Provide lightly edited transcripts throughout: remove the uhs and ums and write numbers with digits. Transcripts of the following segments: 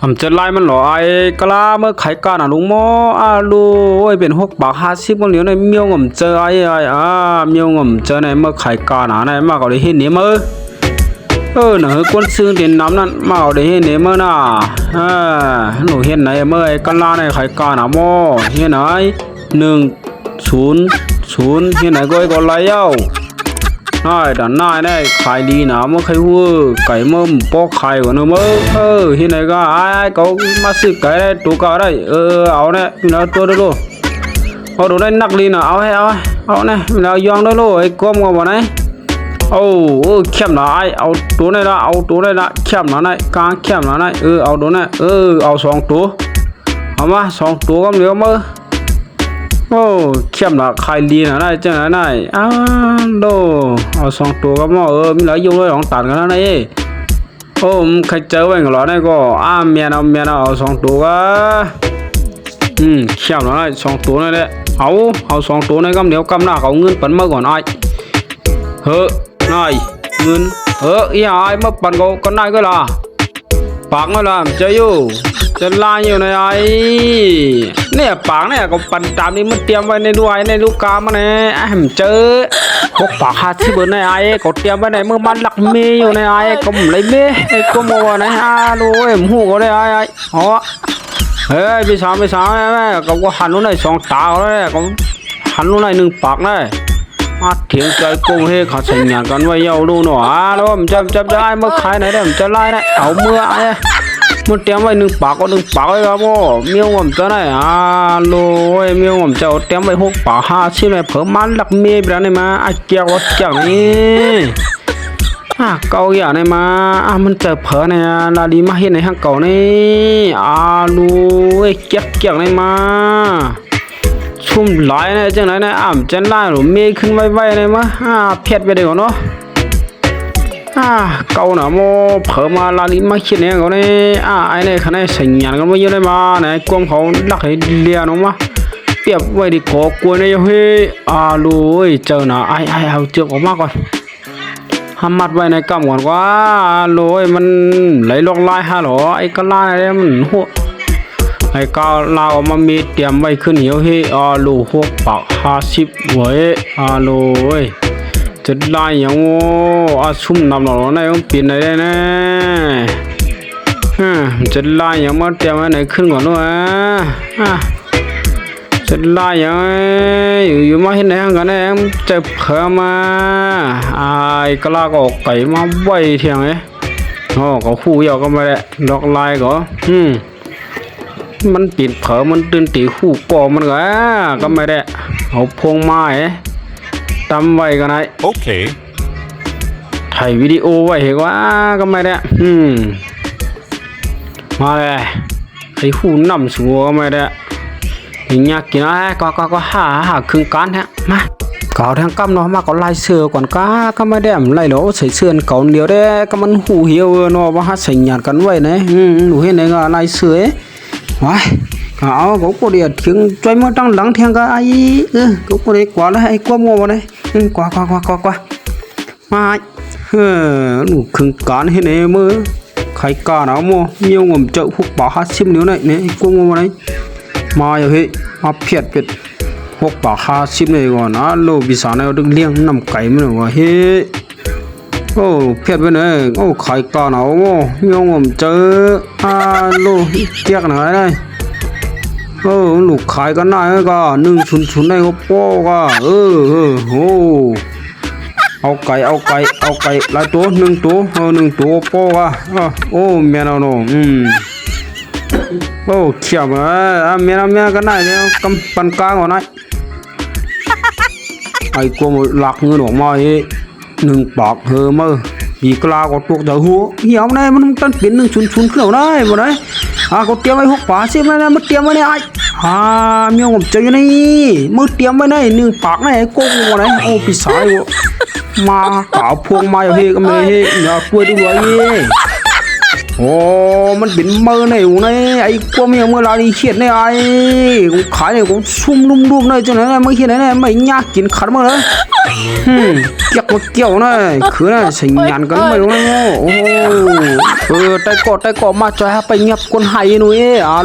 ผมจะไล่มันหรอไอ้กล้าเมื่อไขการลุงหมอลูไอ้เป็น6 บาท 50คนเหลียวในเมียวผมเจอไอ้เมียวผมเจอในเมื่อไขการในมากกว่าได้เห็นเนี่ยมั้ยหนูคนซื้อเด่นน้ำนั้นมากกว่าได้เห็นเนี่ยมั้ยน่ะหนูเห็นไหนเมื่อไอ้กล้าในไขการหมอเห็นไหน100เห็นไหนก็ไอ้ก็ไล่เอาด้านหน้าเนี่ยขายดีนะเมื่อใครหัวไก่เมื่อปอกไข่ก่อนเมื่อที่ไหนก็ไอ้เขามาซื้อไก่ได้ตัวก็ได้เอาเนี่ยมีแล้วตัวได้ลูกเอาดูได้นักลีนะเอาเนี่ยมีแล้วยองได้ลูกไอ้ก้มก็บ่ไหนเข้มหน่อยเอาตัวนี้ละเข้มหน่อยกลางเข้มหน่อยเอาตัวนี้เอา2 ตัวเอามา2 ตัวก็เหลือมือเข้มละใครดีนะได้จังไหนโดเอา2 ตัวก็มามีหลายยุ่งเลยของตัดกันแล้วนี่ใครเจอไว้กันหรอเนี่ยก็เมียเอา2 ตัวก็เข้มละได้2 ตัวนี่แหละเอา2 ตัวนี่ก็เดี๋ยวกำหน้าเขาเงินปั่นมาก่อนไอ้นายเงินไอ้มาปั่นเขาก็นายก็ล่ะปากไม่ล่ะเจออยู่จะลายอยู่ในไอ้เนี่ยปากเนี่ยก็ปั่นตามนี้มันเตรียมไว้ในด้วยในลูกกามาเนี่ยผมเจอ6 บาท 50เบอร์ในไอ้ก็เตรียมไว้ในเมื่อมันหลักเมย์อยู่ในไอ้ก็ไม่เมย์ไอ้ก็มัวนะดูหูก็ได้ไอ้พี่สาวแม่ก็หันลูกใน2 ตาเลยก็หันลูกใน1 ปากเลยเถียงใจโกงเฮ่เขาสัญญากันไว้ยาวดูหน่อยแล้วผมจะได้เมื่อขายไหนได้ผมจะไล่ได้เอาเมื่อไอ้มันเตรียมไว้1 ปากก็1 ปากเลยครับพ่อเมียวผมจะได้โลยเมียวผมจะเตรียมไว้6 บาท 50เลยเพิ่มมันหลักเมย์ไปแล้วเนี่ยมาเกี่ยวกับอย่างนี้เก่าอย่างเนี่ยมามันจะเผลอเนี่ยลาดีมาเห็นในห้างเก่านี่โลยเกี่ยวเนี่ยมาชุ่มไหลเนี่ยจังไหนเนี่ยจะไล่หรือเมย์ขึ้นไว้เนี่ยมาเพียดไปเดี๋ยวเนาะเก่าหนาโมเพิ่มมาลาลิมาคิดเนี่ยเขาเนี่ยไอ้เนี่ยเขาเนี่ยสัญญาณกันไม่เยอะเลยมาเนี่ยกวงเขาลักให้เลียนออกมาเปรียบไว้ดีกอกลัวเนี่ยเฮ้ยลุยเจอหนาไอ้เอาเจือกออกมาก่อนห้ามมัดไว้ในกำก่อนว่าลุยมันไหลลงลายหรอไอ้กะลาเนี่ยมันหัวไอ้ก้าวลาวมามีเตรียมไว้ขึ้นเหี่ยวเฮ้ลู6 บาท 50ไว้ลุยจะได้ยังชุ่มน้ำหล่อในต้องปีนได้แน่จะได้ยังมาเตรียมไว้ไหนขึ้นก่อนด้วยจะได้ยังอยู่มาเห็นไหนกันเนี่ยจะเพิ่มมาไอ้กล้าก็ไก่มาไว้เที่ยงก็คู่ยาวก็ไม่ได้ดอกลายก็มันปิดเผอมันตื่นตีคู่ก่อมันก็ไม่ได้เอาพวงไม้ตำไว้กันไงโอเคถ่ายวิดีโอไว้เห็นว่าก็ไม่ได้มาเลยไอ้หูน้ำสัวก็ไม่ได้อย่างเงี้ยกินอะไรก็หาครึ่งการแท้มาเก่าทางกำเนาะมาก็ไล่เสือก่อนก็ไม่ได้ไล่หรอใส่เสื้อเก่าเดียวได้ก็มันหูเหี่ยวเนาะว่าหาใส่หยาดกันไว้นะหนูเห็นไหนก็ไล่เสือว้ายเอาก็เดี๋ยวถึงใจเมื่อตั้งหลังเทียงก็ไอ้ก็เดี๋ยวกว่าแล้วไอ้กว่ามัวเลยกว่ามาหนูครึ่งการให้เนี่ยมือใครกล้าหนาวมัวเมียวงมเจอ6 บาท 50นิ้วเนี่ยกว่ามัวเลยมาอย่างเฮ้ยมาเพียดเป็ด6 บาท 50เลยก่อนนะโลบิสานเนี่ยดึงเลี้ยงน้ำไก่มันหรอวะเฮ้เพียดไปเนี่ยใครกล้าหนาวมัวเมียวงมเจอโลเจี๊ยกหน่อยเลยลูกขายกันได้ก็1 ได้ก็โป้ก็เอาไก่หลายตัว1 ตัว1 ตัวโป้ก็เมียเราเนาะเขียวเมียกันได้เนี่ยกำปันกลางก่อนนะไอ้กลัวหลักเงินออกมา1 ปากมือมีกลาก็ตกจากหัวเหี่ยวเนี่ยมันต้นเป็น1 ขึ้นเอาได้หมดเลยก็เตรียมไว้6 บาท 10แล้วมันเตรียมไว้เนี่ยเมียผมเจออยู่นี่มือเตรียมไว้ใน1 ปากในโกงอะไรปีศาจมาเก่าพวงมาอย่างเฮ้ก็ไม่เฮ้อย่ากลัวด้วย โอ้มันเป็นมือเนี่ยอยู่ในไอ้กลัวเมียเมื่อไรเขียดเนี่ยไอ้กูขายเนี่ยกูซุ่มลุ่มๆเลยจังนั้นไม่เขียดเนี่ยไม่ยากกินขัดมาเลยเกี่ยวมาเกี่ยวเนี่ยคือเนี่ยใส่ยันกันไม่รู้นะโอ้แต่ก็มาจอยไปเงียบคนไห้หนุ่ย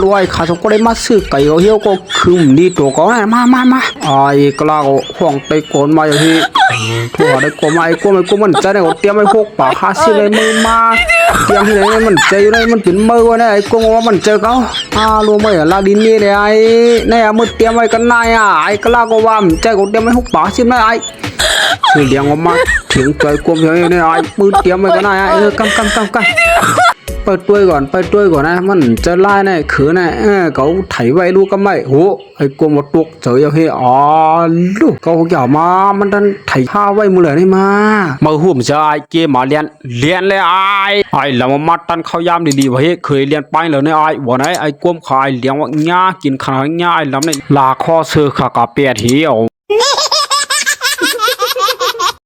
รวยข้าสมก็ได้มาซื้อไก่เหี้ยวก็คือดีตัวก็มาไอ้กล้าก็ห่วงไตก่อนมาอย่างที่ถั่วได้ก็มาไอ้ก็มันใจเนี่ยก็เตรียมไอ้พวกปากหาซื้อเลยมือมาเตรียมที่ไหนมันใจอยู่ในมันเป็นมือวะเนี่ยไอ้ก็ว่ามันเจอเขารู้ไหมลาดินนี่เลยไอ้เนี่ยมือเตรียมไว้กันนายไอ้กล้าก็ว่ามันใจก็เตรียมไว้พวกปากซื้อไม่ไอ้ซื้อเลี้ยงออกมาถึงใจกลมอย่างนี้เนี่ยไอ้มือเตรียมไว้กันนายกันเปิดตัวก่อนนะมันจะไล่เนี่ยคือเนี่ยเขาไถไว้ลูกก็ไม่โหไอ้กลมมาตุกเจออย่างนี้ลูกเขาอย่ามามันดันไถผ้าไว้มือเลยนี่มาหุ่มจะไอ้เกมมาเรียนเลยไอ้แล้วมาตันเขายามดีๆว่าเฮ้เคยเรียนไปแล้วเนี่ยไอ้วันไหนไอ้กลมขายเลี้ยงว่าง่ากินขนาดง่าไอ้ลำเนี่ยลาข้อเสือขากาเปียเหี่ยว